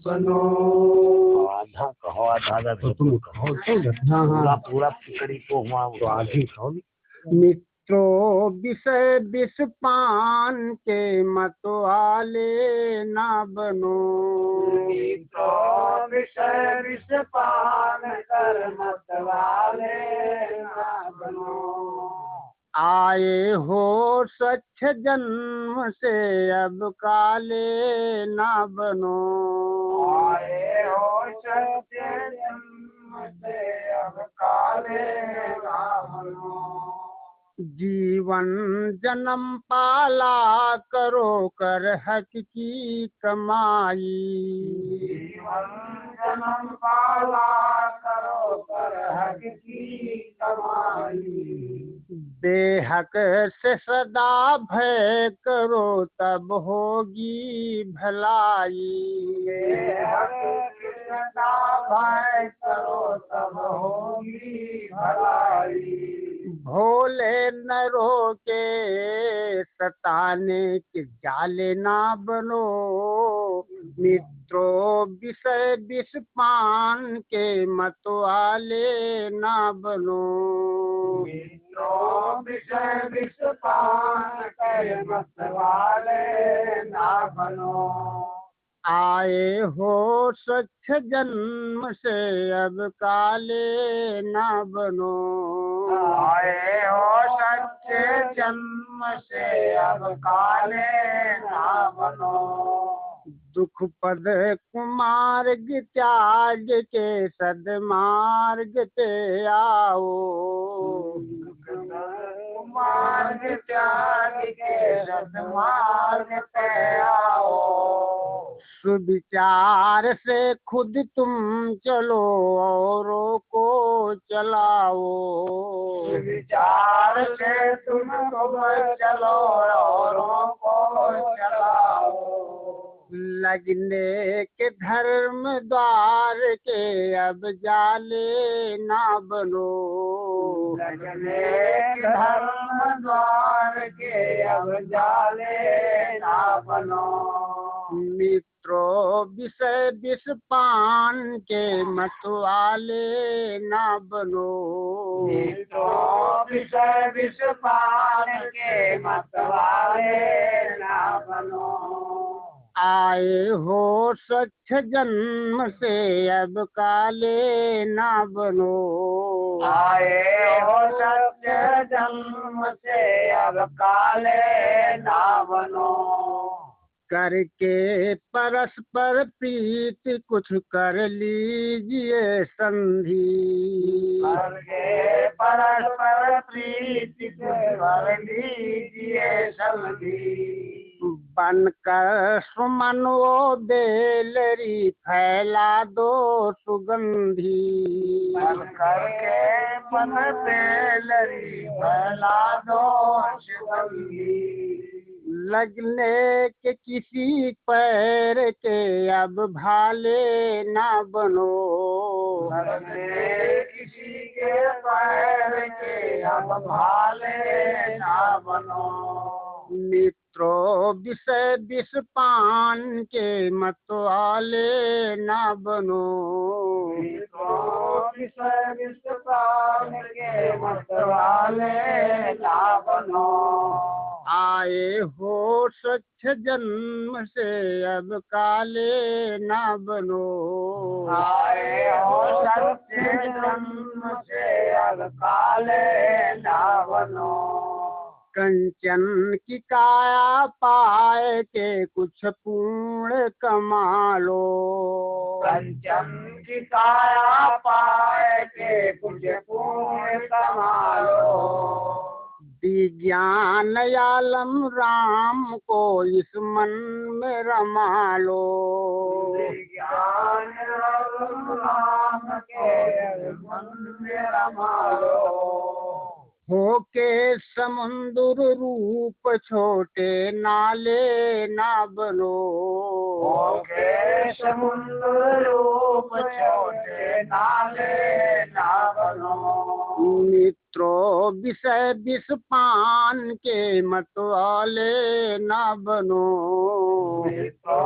बनो। आधा कहो, आधा तो तुम कहो तो हाँ पूरा हाँ पूरा खिचड़ी को हुआ तो आधी खाओ। मित्रों विषय विष पान के मतवाले ना बनो। तो विषय विष पान कर मत वाले ना बनो। आए हो स्वच्छ जन्म से अब काले ना बनो। आए हो सत्य जन्म से अब काले ना बनो। जीवन जन्म पाला करो कर हक की कमाई। जीवन जन्म पाला करो पर हक की कमाई। बेहक से सदा भय करो तब होगी भलाई। सदा भय करो तब होगी भलाई। भोले नरों के सताने के जाले ना बनो। मित्रों विषय विष पान के मतवाले ना बनो। मित्रों विषय विष पान के मत वाले ना बनो। आए हो स्वच्छ जन्म से अब काले ना बनो। आए हो सच्चे जन्म से अब काले ना बनो। दुख पद कुमार्ग त्याग के सदमार्ग पे आओ। मार्ग त्याग के सदमार्ग पे आओ। सुविचार से खुद तुम चलो औरों को चलाओ। विचार से तुम चलो औरों को चलाओ। लगने के धर्म द्वार के अब जाले ना बनो। लगने के धर्म द्वार के अब जाले ना बनो। मित्रों विषय विष पान के मतवाले ना बनो। मित्रों विषय विष पान के मतवाले ना बनो। आए हो स्वच्छ जन्म से अब काले ना बनो। आए हो सत्य जन्म से अब काले ना बनो। करके परस्पर प्रीति कुछ कर लीजिए संधि। करके परस्पर प्रीति कर लीजिए संधि। बनकर सुमन वो बेलरी फैला दो सुगंधी। बनकर के बन बेलरी फैला दो सुगंधी। लगने के किसी पैर के अब भाले ना बनो। लगने किसी के पैर के अब भाले ना बनो। मित्रों विषय विष पान के मतवाले ना बनो। मित्रों विषय विष पान के मतवाले ना बनो। आए हो स्वच्छ जन्म से अब काले ना बनो। आए हो सच्चे जन्म से अब काले ना बनो। कंचन की काया पाए के कुछ पूर्ण कमा लो। कंचन की काया पाए के कुछ पूर्ण कमा लो। विज्ञान आलम राम को इस मन में रमा लो। विज्ञान राम के मन में रमा लो। होके समुद्र रूप छोटे नाले ना बनो। होके समुद्र रूप छोटे नाले ना बनो। मित्रों विषय विष पान के मत वाले ना बनो। तो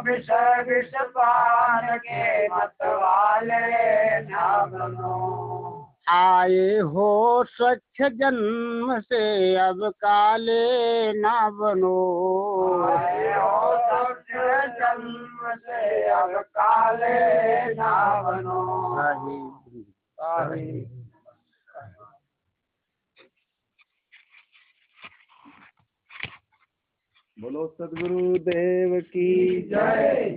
विषय विष पान के मत वाले ना बनो। आए हो स्वच्छ जन्म से अब काले ना बनो। आए हो स्वच्छ जन्म से अब काले ना बनो। बोलो सद्गुरु देव की जय।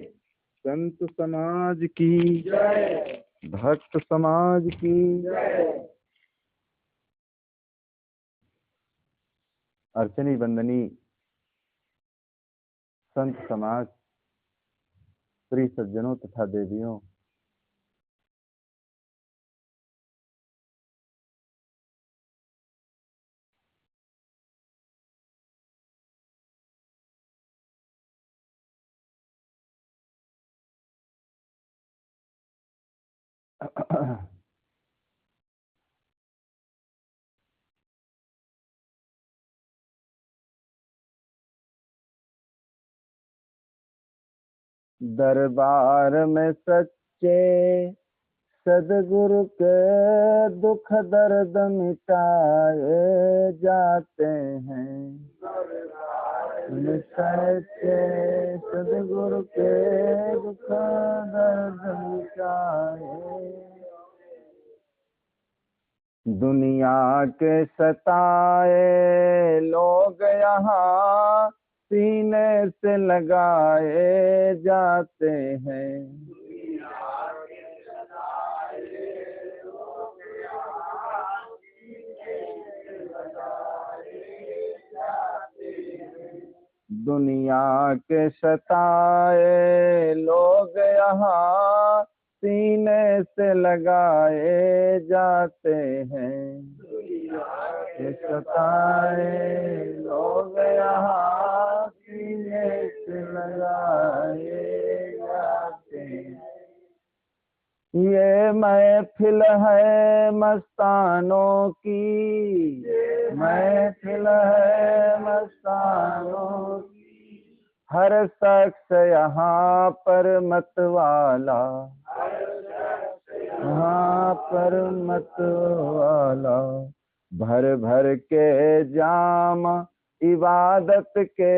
संत समाज की जय। भक्त समाज की जय। अर्चनी बंदनी संत समाज, प्रिय सज्जनों तथा देवियों, दरबार में सच्चे सदगुरु के दुख दर्द मिटाए जाते हैं। सच्चे सदगुरु के दुख दर्द मिटाए। दुनिया के सताए लोग यहाँ सीने से लगाए जाते हैं। दुनिया के सताए लोग यहाँ सीने से लगाए जाते हैं। सताए लोग यहाँ सीने से लगाए जाते हैं। ये महफिल है मस्तानों की, महफिल है मस्तानों की। हर शख्स यहाँ पर मतवाला, यहाँ पर मतवाला। भर भर के जाम इबादत के,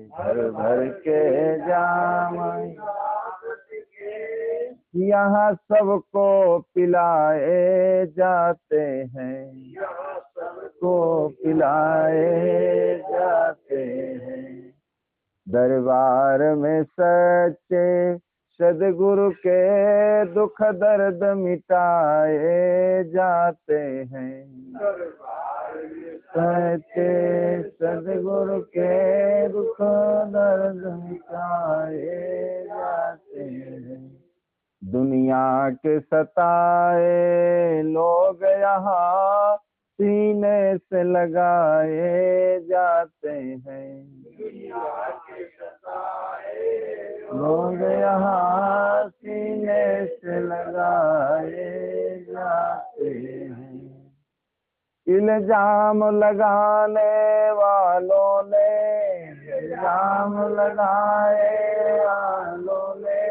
भर भर के जाम यहाँ सबको पिलाए जाते हैं, सबको पिलाए जाते हैं। दरबार में सच्चे सदगुरु के दुख दर्द मिटाए जाते हैं। सच्चे सदगुरु के दुख दर्द मिटाए जाते हैं। दुनिया के सताए लोग यहाँ सीने से लगाए जाते हैं। लोग यहाँ सीने से लगाए जाते हैं। इल्जाम लगाने वालों ने, इल्जाम लगाए वालों ने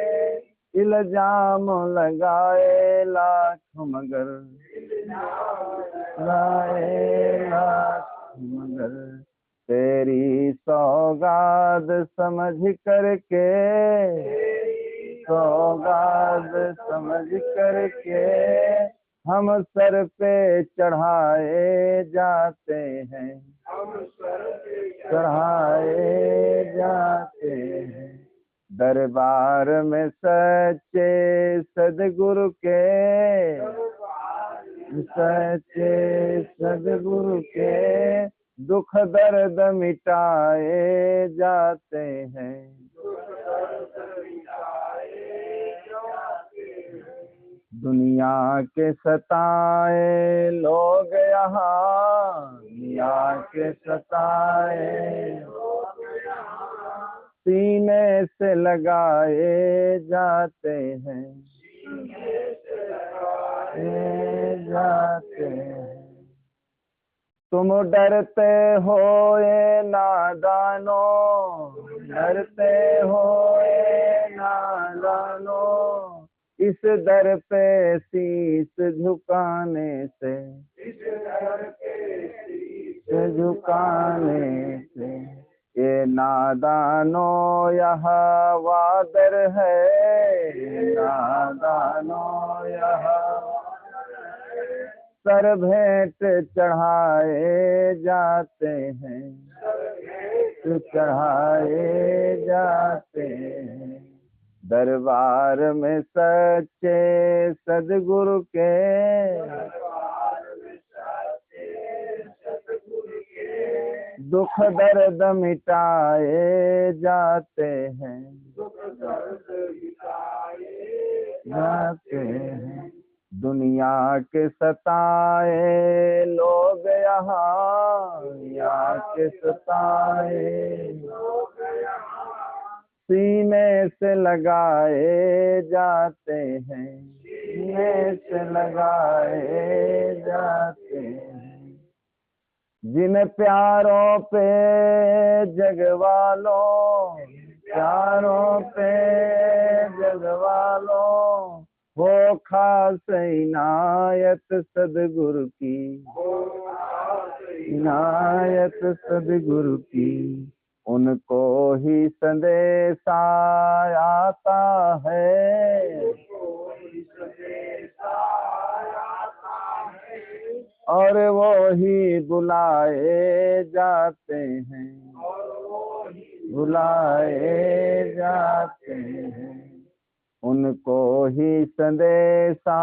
इल्जाम लगाए लाख मगर, लगाए लाख मगर तेरी सौगात समझ करके, सौगात समझ करके हम सर पे चढ़ाए जाते हैं, चढ़ाए जाते हैं। दरबार में सच्चे सदगुरु के, सच्चे सदगुरु के दुख दर्द मिटाए जाते हैं। दुनिया के सताए लोग यहाँ, दुनिया के सताए सीने से लगाए जाते हैं, जाते हैं। तुम डरते हो ये नादानो, डरते हो ये नादानो, इस दर पे शीश झुकाने से, झुकाने से। ये नादानो यह वादर है, नादानो यह सर भेंट चढ़ाए जाते हैं, चढ़ाए जाते हैं। दरबार में सच्चे सदगुरु के, दुख दर्द मिटाए जाते हैं, जाते हैं। दुनिया के सताए लोग यहाँ, यहाँ के सताए सीने से लगाए जाते हैं, सीने से लगाए जाते हैं। जिन प्यारों पे जगवालों, प्यारों पे जगवालों, वो खास इनायत सदगुरु की, इनायत सदगुरु की। उनको ही संदेशा आता है, और वो ही बुलाए जाते हैं, बुलाए जाते हैं। उनको ही संदेशा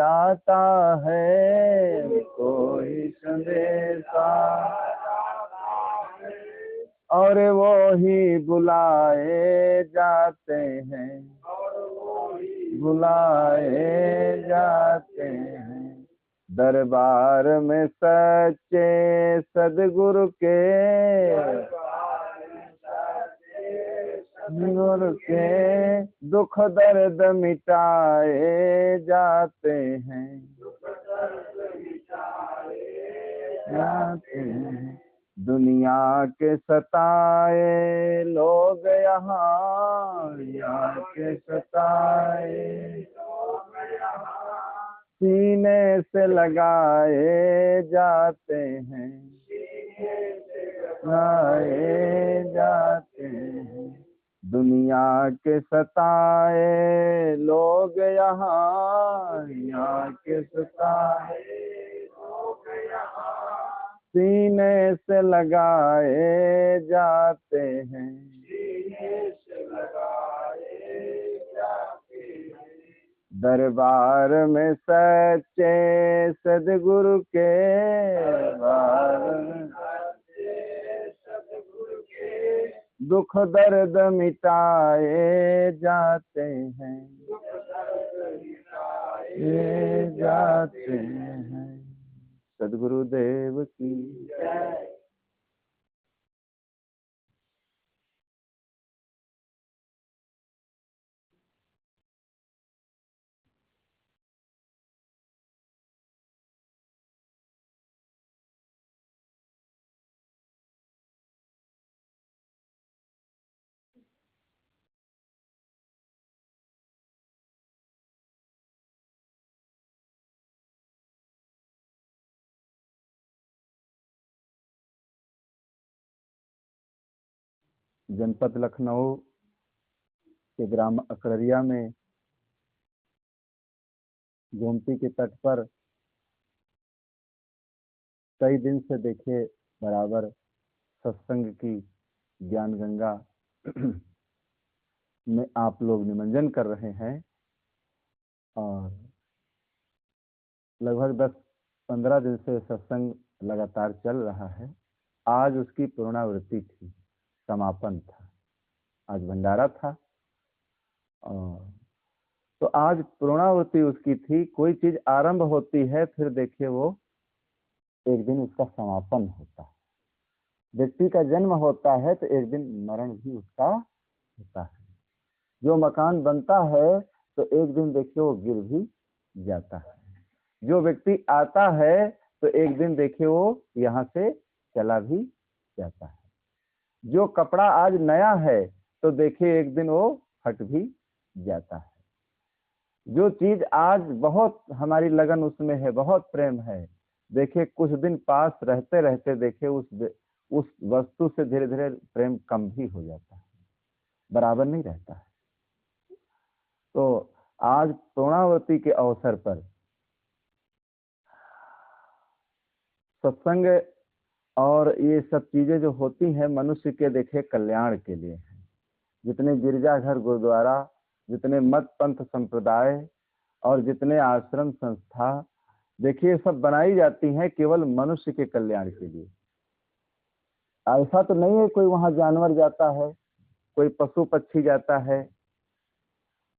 आता है, उनको ही संदेशा, और वो ही बुलाए जाते हैं, बुलाए जाते हैं। दरबार में सच्चे सदगुरु के, गुरु के दुख दर्द मिटाए जाते हैं, जाते हैं। दुनिया के सताए लोग यहाँ, यहाँ के सताए सीने से लगाए जाते हैं, लगाए जाते हैं। दुनिया के सताए लोग यहाँ, यहाँ के सताए सीने से लगाए जाते हैं, सीने से लगाए जाते हैं। दरबार में सच्चे सदगुरु के, दुख दर्द मिटाए जाते हैं, जाते हैं। सदगुरुदेव की जय। जनपद लखनऊ के ग्राम अकड़रिया में गोमती के तट पर कई दिन से देखे बराबर सत्संग की ज्ञान गंगा में आप लोग निमंजन कर रहे हैं, और लगभग 10-15 दिन से सत्संग लगातार चल रहा है। आज उसकी पूर्णावृत्ति थी, समापन था, आज भंडारा था। और तो आज पूर्णावृत्ति उसकी थी। कोई चीज आरंभ होती है, फिर देखिए वो एक दिन उसका समापन होता है। व्यक्ति का जन्म होता है तो एक दिन मरण भी उसका होता है। जो मकान बनता है तो एक दिन देखिए वो गिर भी जाता है। जो व्यक्ति आता है तो एक दिन देखिए वो यहाँ से चला भी जाता है। जो कपड़ा आज नया है तो देखिए एक दिन वो फट भी जाता है। जो चीज आज बहुत हमारी लगन उसमें है, बहुत प्रेम है, देखिए कुछ दिन पास रहते रहते देखिए उस वस्तु से धीरे धीरे प्रेम कम भी हो जाता है, बराबर नहीं रहता है। तो आज पूर्णावृत्ति के अवसर पर सत्संग और ये सब चीजें जो होती हैं मनुष्य के देखिए कल्याण के लिए हैं। जितने गिरजाघर, गुरुद्वारा, जितने मत पंथ संप्रदाय और जितने आश्रम संस्था देखिए सब बनाई जाती हैं केवल मनुष्य के कल्याण के लिए। ऐसा तो नहीं है कोई वहां जानवर जाता है, कोई पशु पक्षी जाता है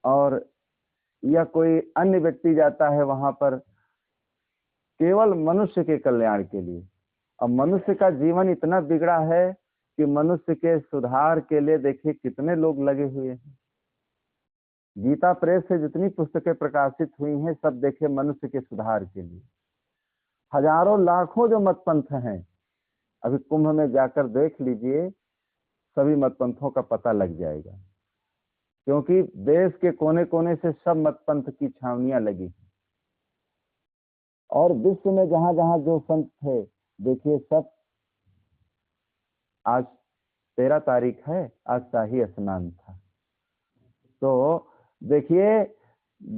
और या कोई अन्य व्यक्ति जाता है वहां पर, केवल मनुष्य के कल्याण के लिए। अब मनुष्य का जीवन इतना बिगड़ा है कि मनुष्य के सुधार के लिए देखिए कितने लोग लगे हुए हैं। गीता प्रेस से जितनी पुस्तकें प्रकाशित हुई हैं सब देखिए मनुष्य के सुधार के लिए। हजारों लाखों जो मतपंथ हैं, अभी कुंभ में जाकर देख लीजिए, सभी मतपंथों का पता लग जाएगा, क्योंकि देश के कोने कोने से सब मतपंथ की छावनियां लगी और विश्व में जहां जहां जो संत थे देखिए सब। आज 13 तारीख है, आज शाही स्नान था, तो देखिए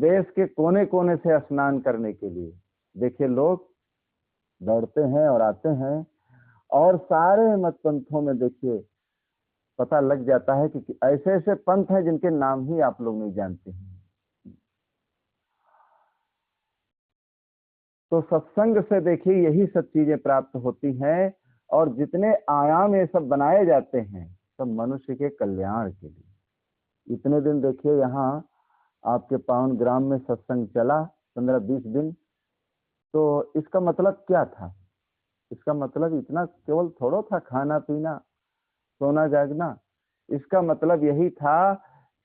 देश के कोने कोने से स्नान करने के लिए देखिए लोग दौड़ते हैं और आते हैं। और सारे मतपंथों में देखिए पता लग जाता है कि ऐसे ऐसे पंथ हैं जिनके नाम ही आप लोग नहीं जानते हैं। तो सत्संग से देखिए यही सब चीजें प्राप्त होती हैं और जितने आयाम ये सब बनाए जाते हैं सब मनुष्य के कल्याण के लिए। इतने दिन देखिए यहाँ आपके पावन ग्राम में सत्संग चला 15-20 दिन, तो इसका मतलब क्या था? इसका मतलब इतना केवल थोड़ा था खाना पीना सोना जागना। इसका मतलब यही था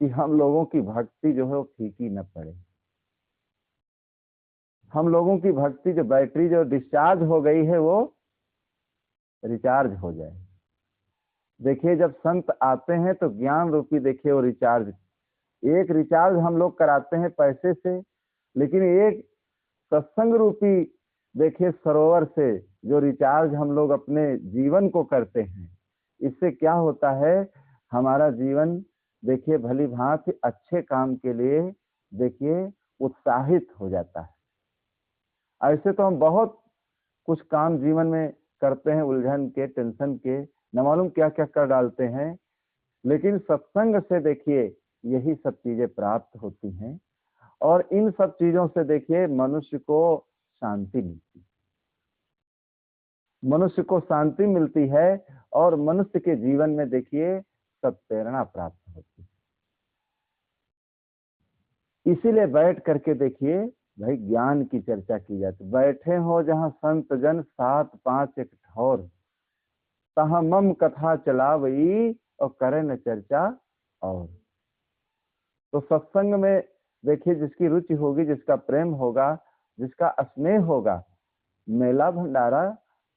कि हम लोगों की भक्ति जो है वो फीकी न पड़े, हम लोगों की भक्ति जो बैटरी जो डिस्चार्ज हो गई है वो रिचार्ज हो जाए। देखिए जब संत आते हैं तो ज्ञान रूपी देखिए वो रिचार्ज, एक रिचार्ज हम लोग कराते हैं पैसे से, लेकिन एक सत्संग रूपी देखिए सरोवर से जो रिचार्ज हम लोग अपने जीवन को करते हैं, इससे क्या होता है हमारा जीवन देखिए भली भांति अच्छे काम के लिए देखिए उत्साहित हो जाता है। ऐसे तो हम बहुत कुछ काम जीवन में करते हैं, उलझन के, टेंशन के, न मालूम क्या क्या कर डालते हैं, लेकिन सत्संग से देखिए यही सब चीजें प्राप्त होती हैं और इन सब चीजों से देखिए मनुष्य को शांति मिलती है, मनुष्य को शांति मिलती है और मनुष्य के जीवन में देखिए सब प्रेरणा प्राप्त होती है। इसीलिए बैठ करके देखिए भाई ज्ञान की चर्चा की जाती। बैठे हो जहां संत जन 7-5 एक ठौर, तहां मम कथा चलावई और करे न चर्चा और। तो सत्संग में देखिए जिसकी रुचि होगी, जिसका प्रेम होगा, जिसका स्नेह होगा, मेला भंडारा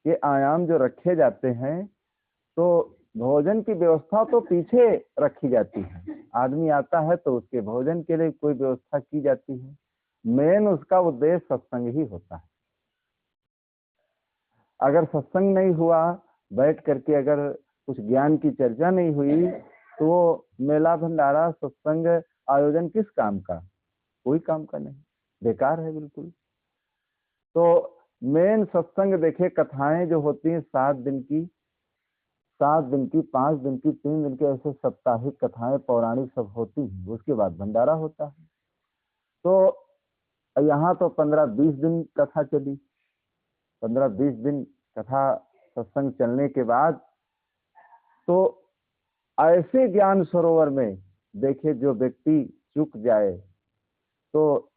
के आयाम जो रखे जाते हैं तो भोजन की व्यवस्था तो पीछे रखी जाती है। आदमी आता है तो उसके भोजन के लिए कोई व्यवस्था की जाती है, मेन उसका उद्देश्य सत्संग ही होता है। अगर सत्संग नहीं हुआ, बैठ करके अगर कुछ ज्ञान की चर्चा नहीं हुई, तो मेला भंडारा सत्संग आयोजन किस काम का? कोई काम का नहीं, बेकार है बिल्कुल। तो मेन सत्संग देखिए कथाएं जो होती हैं 7 दिन की, 7 दिन की, 5 दिन की, 3 दिन की, ऐसे साप्ताहिक कथाएं पौराणिक सब होती हैं। उसके बाद भंडारा होता है। तो यहाँ तो 15-20 दिन कथा चली। 15-20 दिन कथा सत्संग चलने के बाद तो ऐसे ज्ञान सरोवर में देखिए जो व्यक्ति चूक जाए तो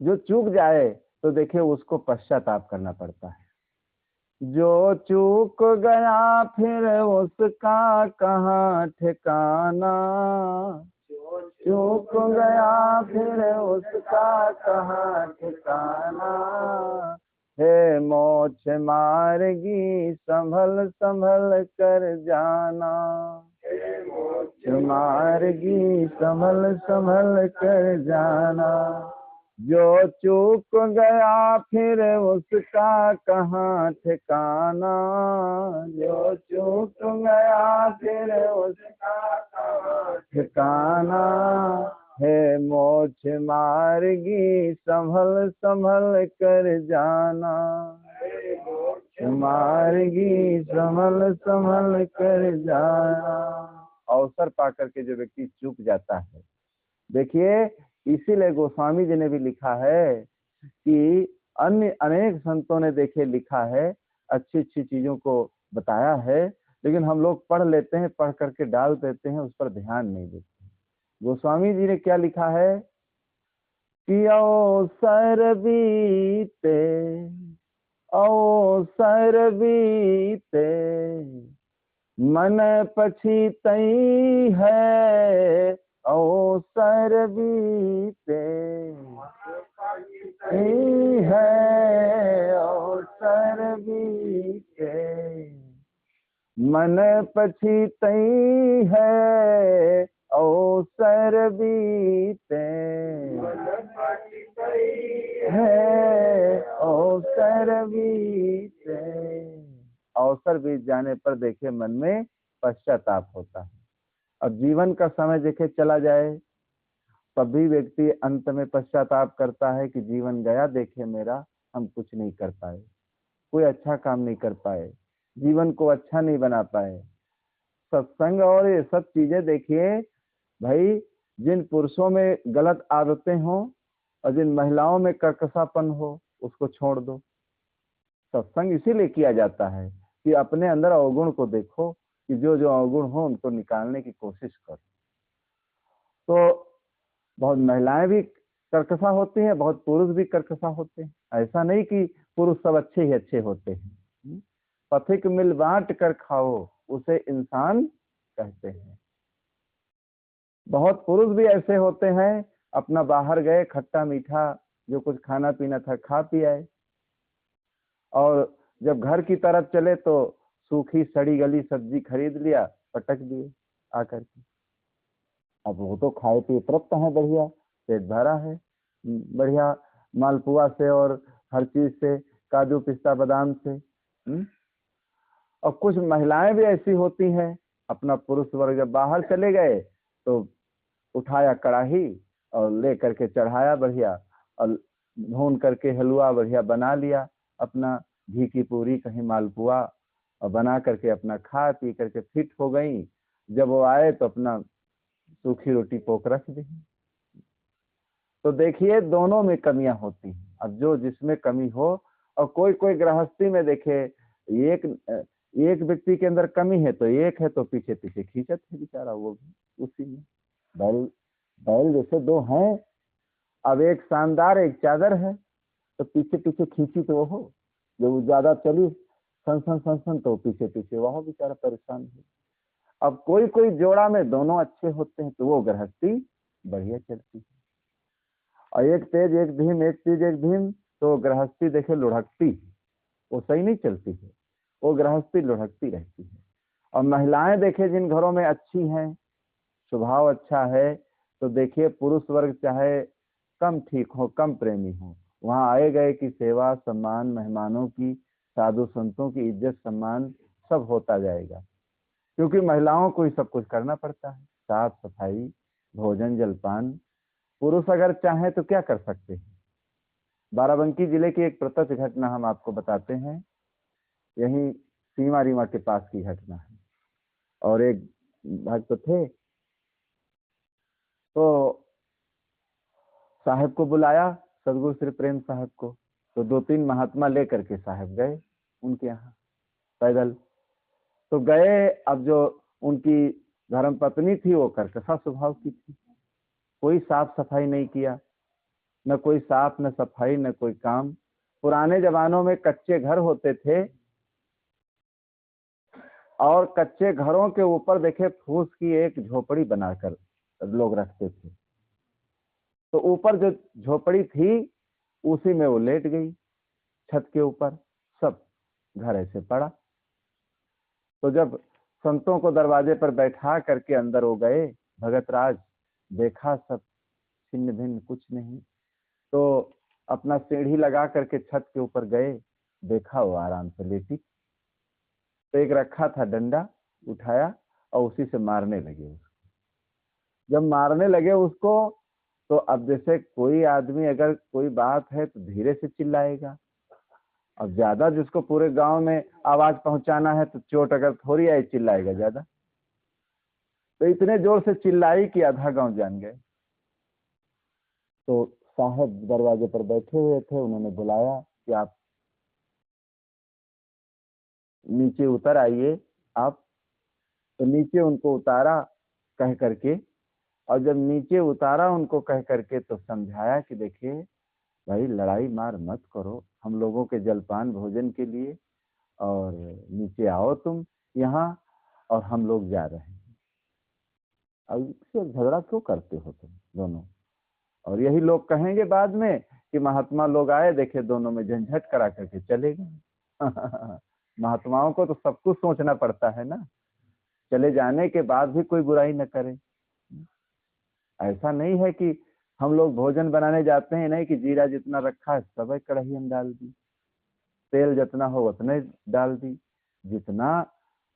जो चूक जाए तो देखिए उसको पश्चाताप करना पड़ता है। जो चूक गया फिर उसका कहाँ ठिकाना, जो चूक गया फिर उसका कहाँ ठिकाना। हे मोक्ष मार्गी संभल संभल कर जाना। मोक्ष मार्गी संभल संभल कर जाना। जो चूक गया फिर उसका कहाँ ठिकाना। जो चूक गया फिर उसका कहाँ ठिकाना। हे मोक्ष मार्गी संभल संभल कर जाना। मोक्ष मार्गी संभल संभल कर जाना। अवसर पाकर के जो व्यक्ति चूक जाता है, देखिए इसीलिए गोस्वामी जी ने भी लिखा है कि अन्य अनेक संतों ने देखे लिखा है, अच्छी अच्छी चीजों को बताया है, लेकिन हम लोग पढ़ लेते हैं, पढ़ करके डाल देते हैं, उस पर ध्यान नहीं देते। गोस्वामी जी ने क्या लिखा है कि अवसर बीते, अवसर बीते, मन पछीतई है। अवसर बीते है, अवसर बीते, मन पछीतई है। अवसर बीते है, अवसर बीते। अवसर बीत जाने पर देखे मन में पश्चाताप होता है। अब जीवन का समय देखे चला जाए तब भी व्यक्ति अंत में पश्चाताप करता है कि जीवन गया देखे मेरा, हम कुछ नहीं कर पाए, कोई अच्छा काम नहीं कर पाए, जीवन को अच्छा नहीं बना पाए। सत्संग और ये सब चीजें देखिए भाई, जिन पुरुषों में गलत आदतें हों और जिन महिलाओं में कर्कशापन हो उसको छोड़ दो। सत्संग इसीलिए किया जाता है कि अपने अंदर अवगुण को देखो, कि जो जो अवगुण हो उनको निकालने की कोशिश करो। तो बहुत महिलाएं भी कर्कशा होती हैं, बहुत पुरुष भी कर्कशा होते हैं। ऐसा नहीं कि पुरुष सब अच्छे ही अच्छे होते हैं। पथिक मिल बांट कर खाओ उसे इंसान कहते हैं। बहुत पुरुष भी ऐसे होते हैं, अपना बाहर गए, खट्टा मीठा जो कुछ खाना पीना था खा पी आए, और जब घर की तरफ चले तो सूखी सड़ी गली सब्जी खरीद लिया, पटक दिए आकर के। अब वो तो खाए पिए तृप्त है, बढ़िया पेट भरा है, बढ़िया मालपुआ से और हर चीज से, काजू पिस्ता बादाम से। और कुछ महिलाएं भी ऐसी होती हैं, अपना पुरुष वर्ग जब बाहर चले गए तो उठाया कढ़ाई और ले करके चढ़ाया बढ़िया, और भून करके हलवा बढ़िया बना लिया, अपना घी की पूरी कहीं मालपुआ और बना करके अपना खा पी करके फिट हो गई। जब वो आए तो अपना सूखी रोटी पोक रख दी। तो देखिए दोनों में कमियां होती हैं। अब जो जिसमें कमी हो, और कोई कोई गृहस्थी में देखे एक व्यक्ति के अंदर कमी है तो एक है तो पीछे पीछे खींचत है बेचारा, वो भी उसी में। बैल बैल जैसे दो हैं, अब एक शानदार एक चादर है, तो पीछे पीछे खींची तो वो हो, जो ज्यादा चली सन सन सन सन तो पीछे पीछे वह बेचारा परेशान है। अब कोई कोई जोड़ा में दोनों अच्छे होते हैं तो वो गृहस्थी बढ़िया चलती है। और एक तेज एक धीम, एक तेज एक धीम, तो गृहस्थी देखे लुढ़कती, वो सही नहीं चलती है, वो गृहस्थी लुढ़कती रहती है। और महिलाएं देखे जिन घरों में अच्छी हैं, स्वभाव अच्छा है, तो देखिए पुरुष वर्ग चाहे कम ठीक हो, कम प्रेमी हो, वहां आए गए की सेवा सम्मान, मेहमानों की, साधु संतों की इज्जत सम्मान सब होता जाएगा, क्योंकि महिलाओं को ही सब कुछ करना पड़ता है, साफ सफाई, भोजन जलपान। पुरुष अगर चाहे तो क्या कर सकते हैं। बाराबंकी जिले की एक प्रत्यक्ष घटना हम आपको बताते हैं, यही सीमा रीमा के पास की घटना है। और एक भक्त थे, तो साहब को बुलाया, सदगुरु श्री प्रेम साहब को, तो 2-3 महात्मा लेकर के साहब गए उनके यहाँ पैदल। तो गए, अब जो उनकी धर्म पत्नी थी वो कर्कशा स्वभाव की थी, कोई साफ सफाई नहीं किया, न कोई साफ न सफाई न कोई काम। पुराने जमानों में कच्चे घर होते थे, और कच्चे घरों के ऊपर देखे फूस की एक झोपड़ी बनाकर लोग रखते थे। तो ऊपर जो झोपड़ी थी उसी में वो लेट गई, छत के ऊपर सब घर ऐसे पड़ा। तो जब संतों को दरवाजे पर बैठा करके अंदर हो गए भगतराज, देखा सब छिन्न भिन्न कुछ नहीं, तो अपना सीढ़ी लगा करके छत के ऊपर गए, देखा वो आराम से लेटी। तो एक रखा था डंडा, उठाया और उसी से मारने लगे उसको। जब मारने लगे उसको, तो अब जैसे कोई आदमी अगर कोई बात है तो धीरे से चिल्लाएगा, अब ज्यादा जिसको पूरे गांव में आवाज पहुंचाना है तो चोट अगर थोड़ी आई चिल्लाएगा ज्यादा। तो इतने जोर से चिल्लाई कि आधा गांव जान गए। तो साहब दरवाजे पर बैठे हुए थे, उन्होंने बुलाया कि आप नीचे उतर आइए आप। तो नीचे उनको उतारा कह करके, और जब नीचे उतारा उनको कह करके तो समझाया कि देखिए भाई लड़ाई मार मत करो, हम लोगों के जलपान भोजन के लिए, और नीचे आओ तुम यहाँ, और हम लोग जा रहे हैं। अब इससे झगड़ा क्यों करते हो तुम दोनों? और यही लोग कहेंगे बाद में कि महात्मा लोग आए, देखे दोनों में झंझट करा करके चले गए। महात्माओं को तो सब कुछ सोचना पड़ता है ना, चले जाने के बाद भी कोई बुराई न करे। ऐसा नहीं है कि हम लोग भोजन बनाने जाते हैं, नहीं कि जीरा जितना रखा है सब कढ़ाई हम डाल दी, तेल जितना हो उतने डाल दी, जितना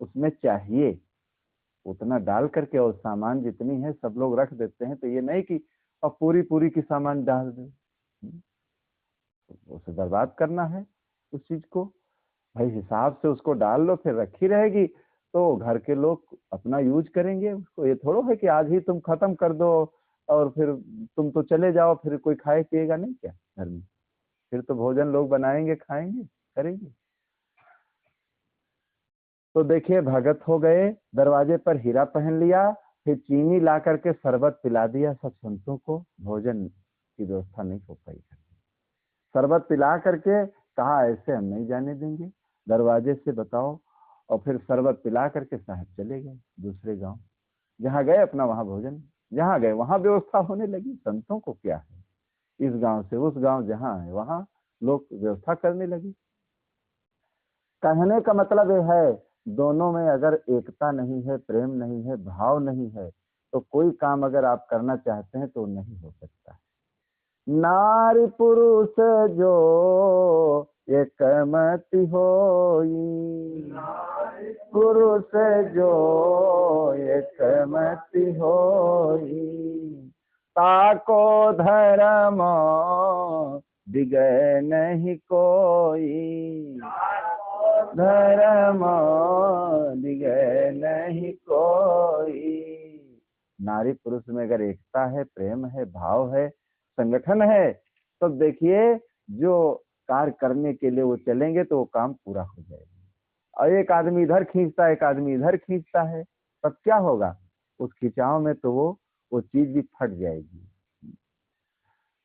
उसमें चाहिए उतना डाल करके, और सामान जितनी है सब लोग रख देते हैं। तो ये नहीं कि अब पूरी पूरी की सामान डाल दे, उसे बर्बाद करना है उस चीज को। भाई हिसाब से उसको डाल लो, फिर रखी रहेगी तो घर के लोग अपना यूज करेंगे उसको। ये थोड़ा है कि आज ही तुम खत्म कर दो और फिर तुम तो चले जाओ, फिर कोई खाए पिएगा नहीं क्या घर में? फिर तो भोजन लोग बनाएंगे, खाएंगे, करेंगे। तो देखिए भगत हो गए, दरवाजे पर हीरा पहन लिया, फिर चीनी ला करके शरबत पिला दिया सब संतों को। भोजन की व्यवस्था नहीं हो पाई, शरबत पिला करके कहा ऐसे हम नहीं जाने देंगे, दरवाजे से बताओ। और फिर शरबत पिला करके साहब चले गए दूसरे गांव। जहाँ गए अपना वहां भोजन, जहाँ गए वहां व्यवस्था होने लगी। संतों को क्या है, इस गांव से उस गांव जहाँ है वहां लोग व्यवस्था करने लगे। कहने का मतलब ये है, दोनों में अगर एकता नहीं है, प्रेम नहीं है, भाव नहीं है, तो कोई काम अगर आप करना चाहते हैं तो नहीं हो सकता। नारी पुरुष जो एक मति होई, पुरुष जो एक मति होई, ताको धर्म दिगय नहीं कोई, धर्म दिगय नहीं कोई। नारी पुरुष में अगर एकता है, प्रेम है, भाव है, संगठन है, तो देखिए जो कार्य करने के लिए वो चलेंगे तो वो काम पूरा हो जाएगा। और एक आदमी इधर खींचता है, एक आदमी इधर खींचता है, तब क्या होगा? उस खिंचाव में तो वो चीज भी फट जाएगी।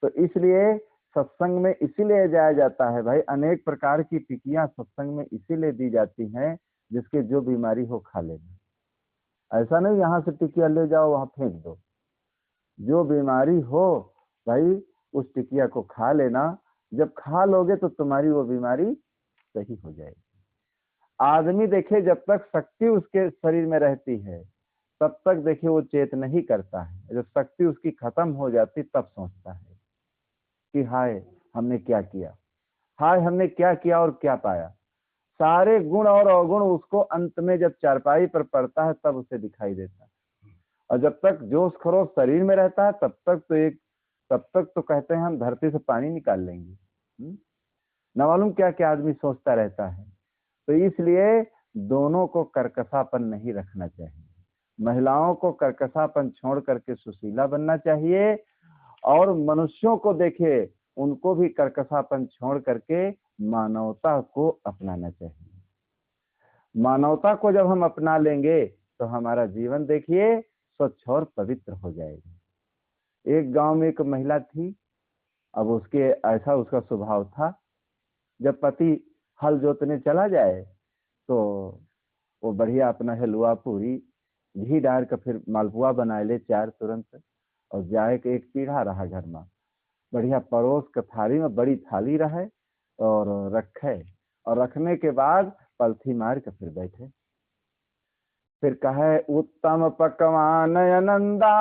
तो इसलिए सत्संग में इसीलिए जाया जाता है भाई, अनेक प्रकार की टिकियां सत्संग में इसीलिए दी जाती हैं जिसके जो बीमारी हो खा लेना। ऐसा नहीं यहाँ से टिकिया ले जाओ वहां फेंक दो, जो बीमारी हो भाई उस टिकिया को खा लेना। जब खा लोगे तो तुम्हारी वो बीमारी सही हो जाएगी। आदमी देखिए जब तक शक्ति उसके शरीर में रहती है तब तक देखिए वो चेत नहीं करता है, जब शक्ति उसकी खत्म हो जाती तब सोचता है कि हाय हमने क्या किया, हाय हमने क्या किया और क्या पाया। सारे गुण और अवगुण उसको अंत में जब चारपाई पर पड़ता है तब उसे दिखाई देता है। और जब तक जोश खरोश शरीर में रहता है तब तक तो कहते हैं हम धरती से पानी निकाल लेंगे। न मालूम क्या क्या आदमी सोचता रहता है। तो इसलिए दोनों को कर्कशापन नहीं रखना चाहिए। महिलाओं को कर्कशापन छोड़ करके सुशीला बनना चाहिए, और मनुष्यों को देखिए उनको भी कर्कशापन छोड़ करके मानवता को अपनाना चाहिए। मानवता को जब हम अपना लेंगे तो हमारा जीवन देखिए स्वच्छ और पवित्र हो जाएगा। एक गांव में एक महिला थी, अब उसके ऐसा उसका स्वभाव था, जब पति हल जोतने चला जाए तो वो बढ़िया अपना हलवा पूरी घी डाल कर फिर मालपुआ बनाए ले चार तुरंत, और जाए के एक पीढ़ा रहा घर में, बढ़िया परोस के थाली में, बड़ी थाली रहे और रखे, और रखने के बाद पलथी मार के फिर बैठे। फिर कहे उत्तम पकवान नंदा,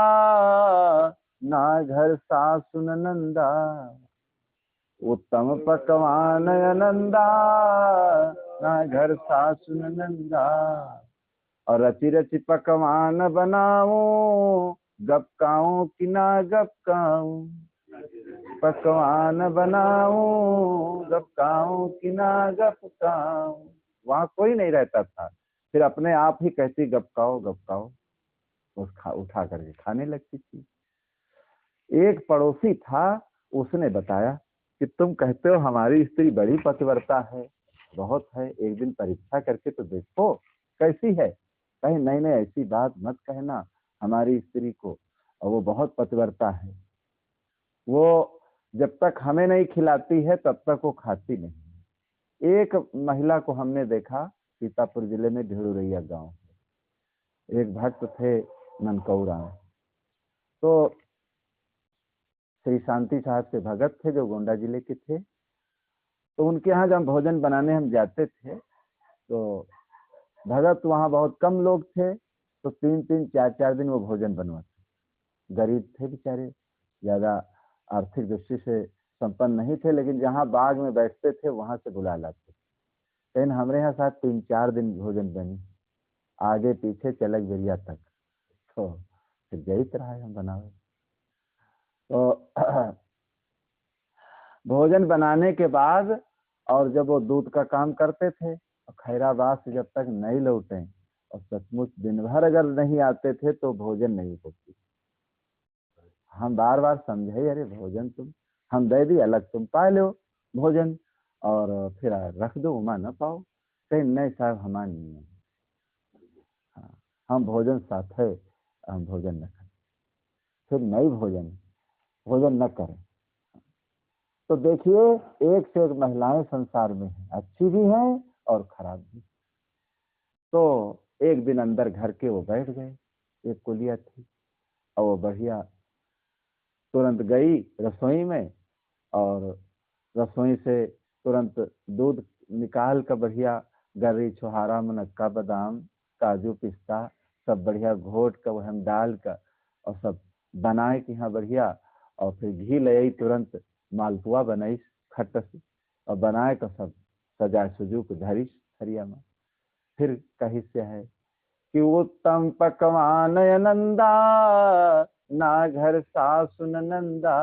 ना घर सासुन नंदा, उत्तम पकवान नंदा, ना घर सासुन नंदा, और रची रची पकवान बनाऊं, गपकाऊं कि ना गपकाऊं, पकवान बनाऊं, गपकाऊं कि ना गपकाऊं। वहां कोई नहीं रहता था, फिर अपने आप ही कहती गपकाओ गपकाओ, उठा करके खाने लगती थी। एक पड़ोसी था, उसने बताया कि तुम कहते हो हमारी स्त्री बड़ी पतिव्रता है, बहुत है, एक दिन परीक्षा करके तो देखो कैसी है। कहीं नहीं नहीं, ऐसी बात मत कहना हमारी स्त्री को, और वो बहुत पतिव्रता है, वो जब तक हमें नहीं खिलाती है तब तक वो खाती नहीं। एक महिला को हमने देखा, सीतापुर जिले में ढेड़ुरैया गांव, एक भक्त थे ननकौरा, तो श्री शांति साहब से भगत थे जो गोंडा जिले के थे। तो उनके यहाँ जब भोजन बनाने हम जाते थे तो भगत वहाँ बहुत कम लोग थे, तो 3-3 4-4 दिन वो भोजन बनवाते। गरीब थे बेचारे, ज्यादा आर्थिक दृष्टि से संपन्न नहीं थे, लेकिन जहाँ बाग में बैठते थे वहां से बुला लाते। लेकिन हमारे यहाँ साथ 3-4 दिन भोजन बनी, आगे पीछे चलक बेरिया तक, तो फिर जैत रहा है हम बनावे। तो भोजन बनाने के बाद, और जब वो दूध का काम करते थे, खैराबाद से जब तक नहीं लौटे, और सचमुच दिन भर अगर नहीं आते थे तो भोजन नहीं होती। हम बार बार समझे, अरे भोजन तुम हम दे दी, अलग तुम पा लो भोजन, और फिर रख दो, उमा न पाओ। कहीं नहीं साहब, हमारा नहीं है, हाँ, हम भोजन साथ है, हम भोजन न करें, फिर नहीं भोजन न करें। तो देखिए, एक से एक महिलाएं संसार में हैं, अच्छी भी हैं और खराब भी। तो एक दिन अंदर घर के वो बैठ गए, एक कुलिया थी, और वो बढ़िया तुरंत गई रसोई में, और रसोई से तुरंत दूध निकाल कर बढ़िया गरी छुहारा मुनक्का बादाम काजू पिस्ता सब बढ़िया घोट कर वह हम डाल कर और सब बनाए कि हाँ बढ़िया, और फिर घी ले आई, तुरंत मालपुआ बनाई खट्ट से, और बनाए कर सब सजा सुजू को धरी थरिया में। फिर कहीं से है कि उत्तम पकवान नंदा, ना घर सासुन नंदा,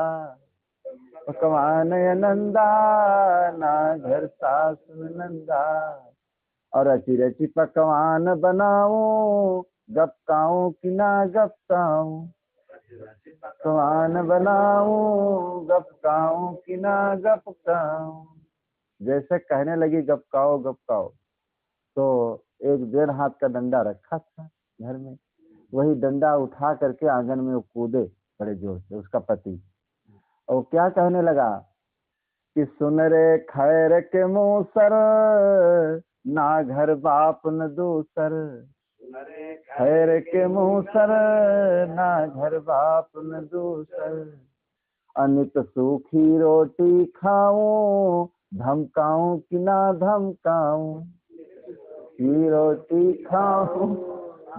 पकवान नंदा, ना घर सासुन नंदा, और रची रची पकवान बनाऊं, गपकाऊं कि ना गपकाऊं, पकवान बनाऊं, गपकाऊं कि ना गपकाऊं। जैसे कहने लगी गपकाओ गपकाओ, तो एक 1.5 हाथ का डंडा रखा था घर में, वही डंडा उठा करके आंगन में वो कूदे बड़े जोर से, उसका पति, और क्या कहने लगा कि सुन रे खैर के मूसर, ना घर बाप न दूसर, खैर के मूसर, ना घर बाप न दूसर, अनित सूखी रोटी खाऊं, धमकाऊं कि ना धमकाऊं, की रोटी खाऊं,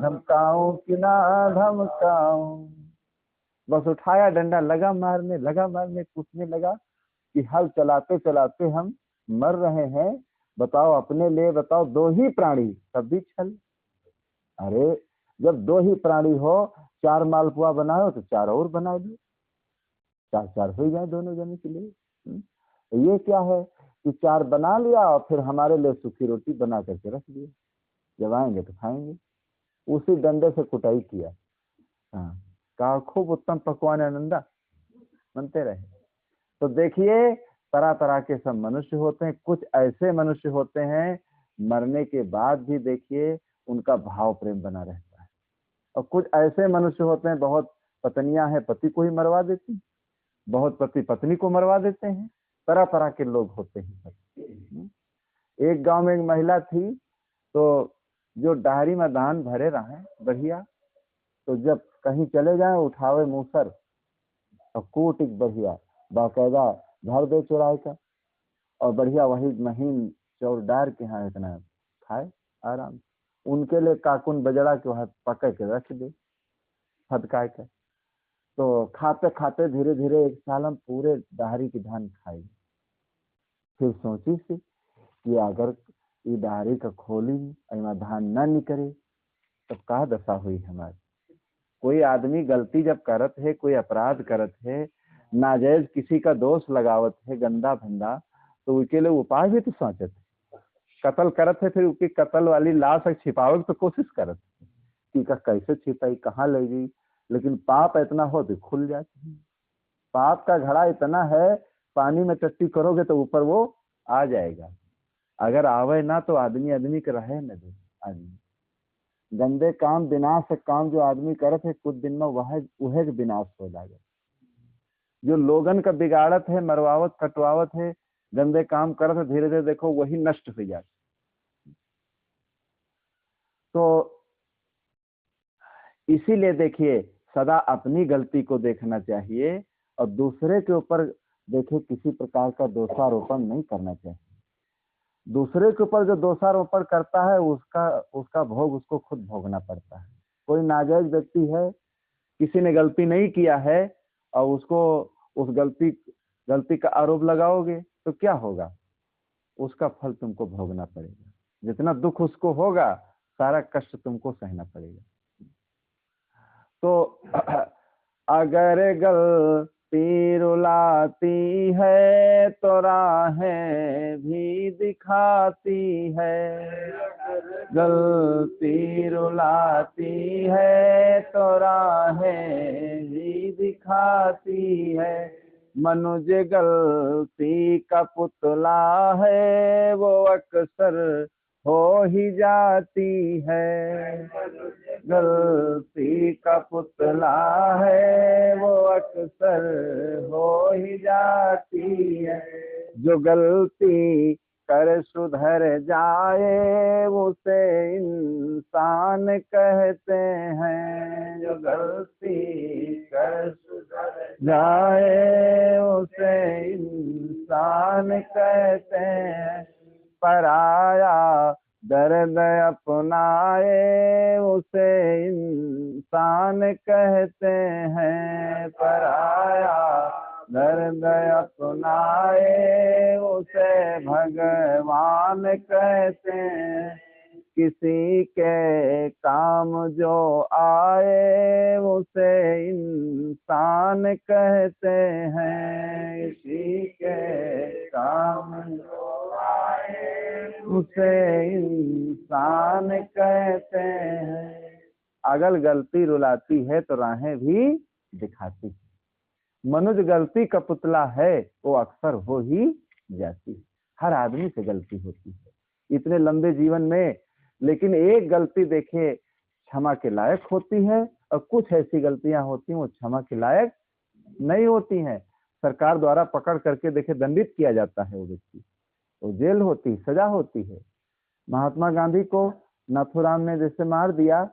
धमकाऊं कि ना धमकाऊं। बस उठाया डंडा, लगा मारने कूटने लगा कि हल चलाते चलाते हम मर रहे हैं, बताओ अपने लिए, बताओ 2 ही प्राणी तब भी छल। अरे जब 2 ही प्राणी हो, 4 मालपुआ बनाओ तो 4 और बना दो, 4-4 हो जाए दोनों जने के लिए। ये क्या है कि 4 बना लिया और फिर हमारे लिए सूखी रोटी बना करके रख दिया, जब आएंगे तो खाएंगे। उसी डंडे से कुटाई किया। हाँ, कहा खूब उत्तम पकवान आनंदा बनते रहे। तो देखिए, तरह तरह के सब मनुष्य होते हैं। कुछ ऐसे मनुष्य होते हैं मरने के बाद भी देखिए उनका भाव प्रेम बना रहता है, और कुछ ऐसे मनुष्य होते हैं, बहुत पत्नियां हैं पति को ही मरवा देती, बहुत पति पत्नी को मरवा देते हैं, तरह तरह के लोग होते हैं। एक गांव में एक महिला थी, तो जो डायरी में दान भरे रहे बढ़िया, तो जब कहीं चले जाए उठावे मूसर और कूट एक बढ़िया बाकायदा धर दे चुराए का, और बढ़िया वही महीन चौर डार के यहाँ इतना खाए आराम। उनके लिए काकुन बजड़ा के वहाँ पकड़ के रख दे फटकाए के। तो खाते खाते धीरे धीरे एक साल हम पूरे डाहरी की धान खाई। फिर सोची सी कि अगर ये डाहरी का खोली इमा धान न निकले तो का दशा हुई हमारी। कोई आदमी गलती जब करत है, कोई अपराध करत है, नाजायज किसी का दोष लगावत है गंदा भंदा, तो उसके लिए उपाय भी तो सोचत है। कत्ल करत है, फिर उसकी कत्ल वाली लाश छिपावे तो कोशिश करत है कि का कैसे छिपाई, कहाँ ले गई। लेकिन पाप इतना हो तो खुल जाती है। पाप का घड़ा इतना है, पानी में टट्टी करोगे तो ऊपर वो आ जाएगा। अगर आवे ना तो आदमी आदमी के रहे न दे। आदमी गंदे काम विनाश काम जो आदमी करत है, कुछ दिन में वह विनाश हो जाएगा। जो लोगन का बिगाड़त है, मरवावत कटवावत है, गंदे काम करत है, धीरे धीरे देखो वही नष्ट हो जाता। तो इसीलिए देखिए सदा अपनी गलती को देखना चाहिए और दूसरे के ऊपर देखिए किसी प्रकार का दोषारोपण नहीं करना चाहिए। दूसरे के ऊपर जो दोषारोपण करता है उसका भोग उसको खुद भोगना पड़ता है। कोई नाजायज व्यक्ति है, किसी ने गलती नहीं किया है और उसको उस गलती का आरोप लगाओगे तो क्या होगा, उसका फल तुमको भोगना पड़ेगा। जितना दुख उसको होगा सारा कष्ट तुमको सहना पड़ेगा। तो अगर गलती रुलाती है तो राहें भी दिखाती है, गलती रुलाती है तो राहें भी दिखाती है। मनुज गलती का पुतला है वो अक्सर हो ही जाती है, गलती का पुतला है वो अक्सर हो ही जाती है। जो गलती कर सुधर जाए उसे इंसान कहते हैं, जो गलती कर सुधर जाए उसे इंसान कहते हैं। पराया दर्द अपनाए उसे इंसान कहते हैं, पराया दर्द अपनाए उसे भगवान कहते हैं। किसी के काम जो आए उसे इंसान कहते हैं, किसी के काम जो आए उसे इंसान कहते हैं। अगर गलती रुलाती है तो राहें भी दिखाती है। मनुज गलती का पुतला है वो अक्सर हो ही जाती है। हर आदमी से गलती होती है इतने लंबे जीवन में, लेकिन एक गलती देखे क्षमा के लायक होती है और कुछ ऐसी गलतियां होती हैं वो क्षमा के लायक नहीं होती हैं। सरकार द्वारा पकड़ करके देखे दंडित किया जाता है वो व्यक्ति, तो जेल होती, सजा होती है। महात्मा गांधी को नाथुराम ने जैसे मार दिया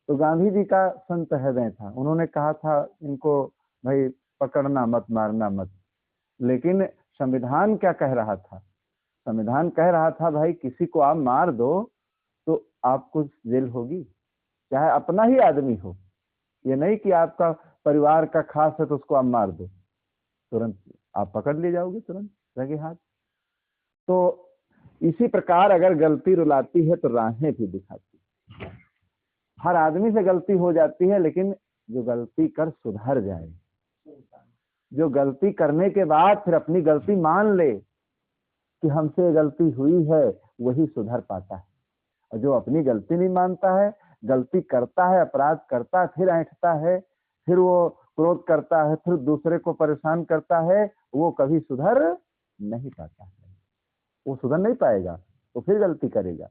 तो गांधी जी का संत हृदय था, उन्होंने कहा था इनको भाई पकड़ना मत, मारना मत। लेकिन संविधान क्या कह रहा था, संविधान कह रहा था भाई किसी को आप मार दो तो आपको जेल होगी, चाहे अपना ही आदमी हो। ये नहीं कि आपका परिवार का खास है तो उसको आप मार दो, तुरंत आप पकड़ ले जाओगे तुरंत रगे हाथ। तो इसी प्रकार अगर गलती रुलाती है तो राहें भी दिखाती है। हर आदमी से गलती हो जाती है, लेकिन जो गलती कर सुधर जाए, जो गलती करने के बाद फिर अपनी गलती मान ले कि हमसे गलती हुई है, वही सुधर पाता है। और जो अपनी गलती नहीं मानता है, गलती करता है, अपराध करता है, फिर ऐंठता है, फिर वो क्रोध करता है, फिर दूसरे को परेशान करता है, वो कभी सुधर नहीं पाता है। वो सुधर नहीं पाएगा तो फिर गलती करेगा।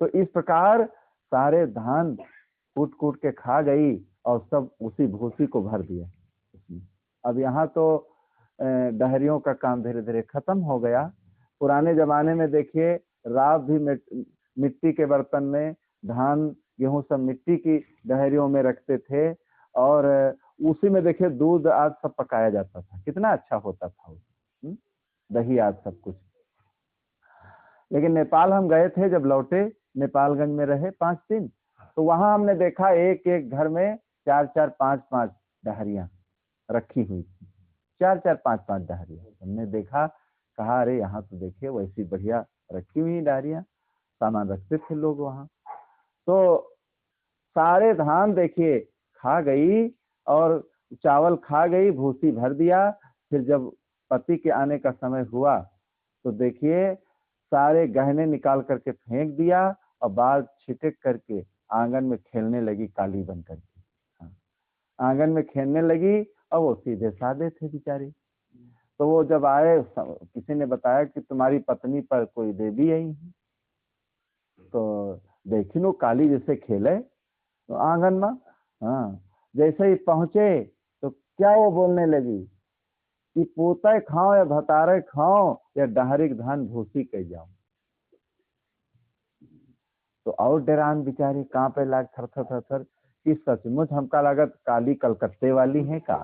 तो इस प्रकार सारे धान कूट कूट के खा गई और सब उसी भूसी को भर दिया। अब यहाँ तो डहरियों का काम धीरे धीरे खत्म हो गया। पुराने जमाने में देखिए राव भी मिट्टी के बर्तन में धान गेहूं सब मिट्टी की डहरियों में रखते थे और उसी में देखिए दूध आज सब पकाया जाता था, कितना अच्छा होता था वो, दही आज सब कुछ। लेकिन नेपाल हम गए थे, जब लौटे नेपालगंज में रहे 5 दिन, तो वहां हमने देखा एक एक घर में 4-4, 5-5 डहरियां रखी हुई थी, 4-4, 5-5 डहरियां। हमने देखा, कहा अरे यहाँ तो देखिए वैसी बढ़िया रखी हुई डहरियां, सामान रखते थे लोग वहां। तो सारे धान देखिए खा गई और चावल खा गई, भूसी भर दिया। फिर जब पति के आने का समय हुआ तो देखिए सारे गहने निकाल करके फेंक दिया और बाल छिटक करके आंगन में खेलने लगी, काली बन करके आंगन में खेलने लगी। और वो सीधे साधे थे बेचारे। तो वो जब आए, किसी ने बताया कि तुम्हारी पत्नी पर कोई देवी आई है। तो देखी नो काली जैसे खेले तो आंगन में। हाँ, जैसे ही पहुंचे तो क्या वो बोलने लगी कि पोते खाओ या भतारे खाओ या डहरिक धान भूसी कह जाओ। तो और डरान बेचारी कांपे लाग, थर थर थर थर कि सचमुच हमका लागत काली कलकत्ते वाली है का।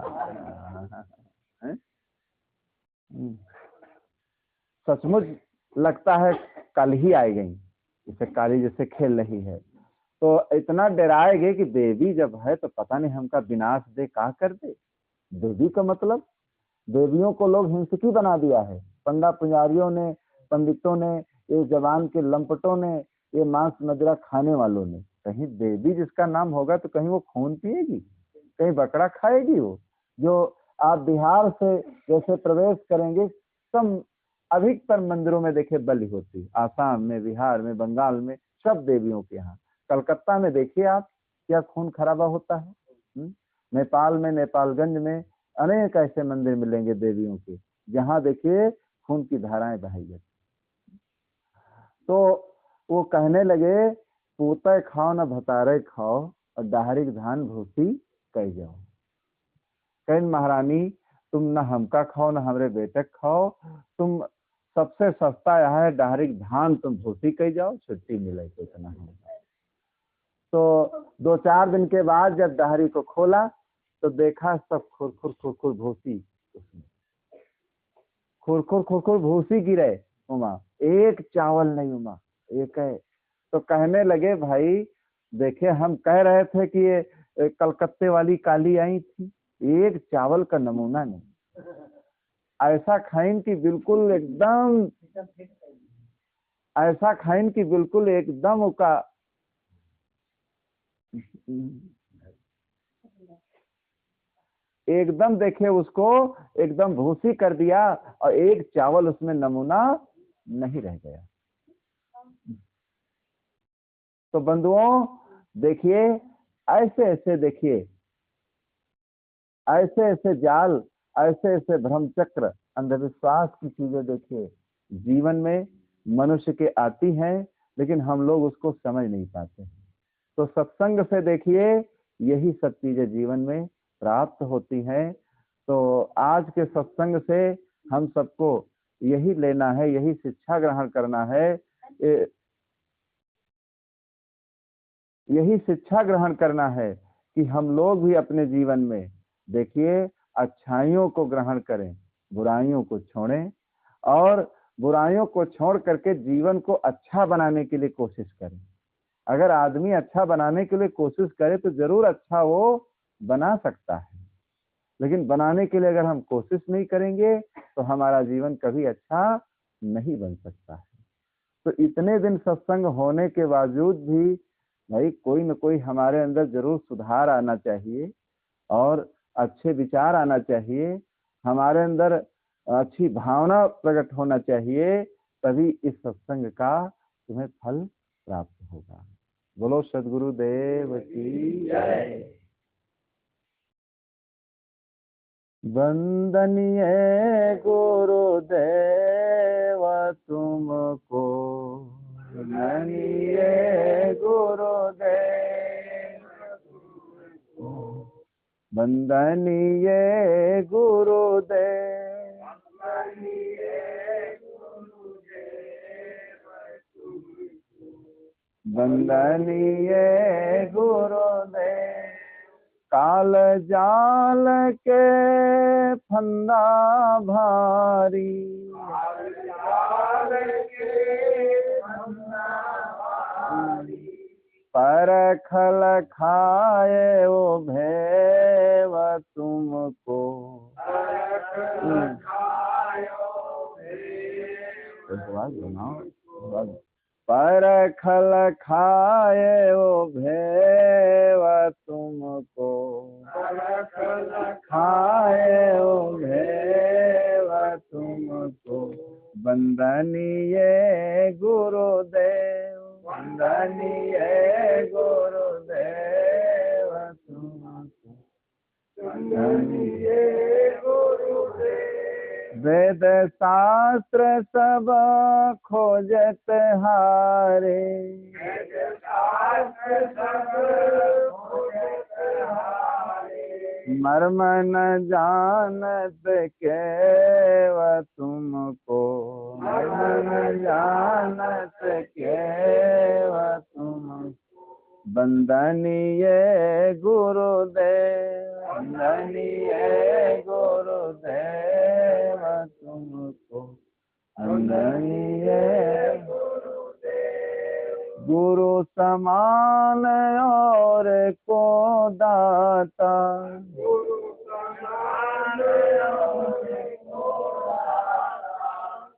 सचमुच लगता है कल ही आई गई, इसे काली जैसे खेल रही है। तो इतना डराएगे कि देवी जब है तो पता नहीं हमका विनाश दे का कर दे। देवी का मतलब, देवियों को लोग हिंसकी बना दिया है। पंडा पुजारियों ने, पंडितों ने, ये जवान के लंपटों ने, ये मांस मदिरा खाने वालों ने। कहीं देवी जिसका नाम होगा तो कहीं वो खून पिएगी, कहीं बकरा खाएगी। वो जो आप बिहार से जैसे प्रवेश करेंगे, सब अधिकतर मंदिरों में देखिए बलि होती, आसाम में, बिहार में, बंगाल में, सब देवियों के यहाँ। कलकत्ता में देखिए आप क्या खून खराबा होता है। नेपाल में, नेपालगंज में अनेक ऐसे मंदिर मिलेंगे देवियों के, जहाँ देखिए खून की धाराएं बहाई जाती। तो वो कहने लगे पोते खाओ न भतारे खाओ और डहरिक धान भूसी कह जाओ। कहीं महारानी तुम न हमका खाओ न हमरे बेटे खाओ, तुम सबसे सस्ता यहाँ है डहरिक धान, तुम भूसी कह जाओ, छुट्टी मिले तो इतना है। तो 2-4 दिन के बाद जब डहरी को खोला तो देखा सब खुरखुर खुरखुर भूसी, उसमें खुरखुर खुरखुर भूसी गिरे उमा, एक चावल नहीं उमा, एक है। तो कहने लगे भाई देखिए हम कह रहे थे कि ये कलकत्ते वाली काली आई थी, एक चावल का नमूना नहीं। ऐसा खाइन की बिल्कुल एकदम, ऐसा खाइन की बिल्कुल एकदम उसका एकदम देखिए उसको एकदम भूसी कर दिया और एक चावल उसमें नमूना नहीं रह गया। तो बंधुओं देखिए ऐसे ऐसे, देखिए ऐसे ऐसे जाल, ऐसे ऐसे भ्रमचक्र, अंधविश्वास की चीजें देखिए जीवन में मनुष्य के आती हैं, लेकिन हम लोग उसको समझ नहीं पाते। तो सत्संग से देखिए यही सब चीजें जीवन में प्राप्त होती हैं। तो आज के सत्संग से हम सबको यही लेना है, यही शिक्षा ग्रहण करना है, यही शिक्षा ग्रहण करना है कि हम लोग भी अपने जीवन में देखिए अच्छाइयों को ग्रहण करें, बुराइयों को छोड़ें और बुराइयों को छोड़ करके जीवन को अच्छा बनाने के लिए कोशिश करें। अगर आदमी अच्छा बनाने के लिए कोशिश करे तो जरूर अच्छा वो बना सकता है, लेकिन बनाने के लिए अगर हम कोशिश नहीं करेंगे तो हमारा जीवन कभी अच्छा नहीं बन सकता है। तो इतने दिन सत्संग होने के बावजूद भी भाई कोई न कोई हमारे अंदर जरूर सुधार आना चाहिए और अच्छे विचार आना चाहिए, हमारे अंदर अच्छी भावना प्रकट होना चाहिए, तभी इस सत्संग का तुम्हें फल प्राप्त होगा। बोलो सद्गुरुदेव की जय। वंदनीय गुरुदेव तुमको, वंदनीय गुरुदेव, वंदनीय गुरुदेव, वंदनीय गुरुदेव। काल जाल के फंदा भारी, परखल खाए वो भेव तुमको। परखल खाए वो भेव तुमको, खाए वो भेव तुमको। वंदनीय गुरुदेव, वंदनीय गुरुदेव तुमको, वंदनीय गुरुदेव। वेद शास्त्र सब खोजत हारे, मर्म न जानत केव तुमको, मर्म न जानत केव तुमको। वंदनीय गुरुदेव, वंदनीय गुरुदेव तुमको, वंदनीय गुरुदेव। गुरु समान और को दाता, गुरु समान और को दाता।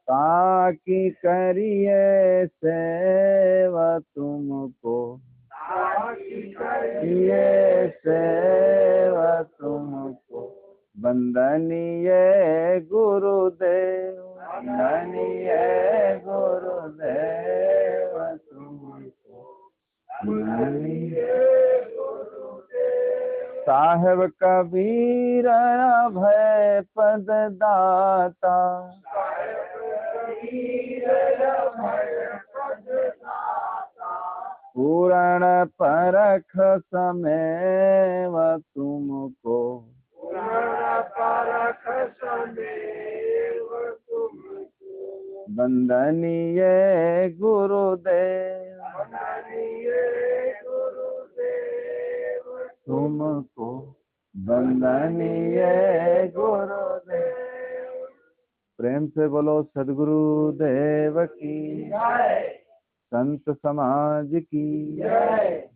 ताकि करिए सेवा तुमको, ये सेवा तुमको। वंदनीय गुरुदेव, वंदनीय गुरुदेव तुमको, वंदनीय गुरुदेव। साहेब कबीर अभय पद दाता, पूर्ण परख समेव तुमको, पूर्ण परख समेव तुमको। वंदनीय गुरुदेव, वंदनीय गुरुदेव तुमको, वंदनीय गुरुदेव। प्रेम से बोलो सद्गुरुदेव की जय, संत समाज की जय।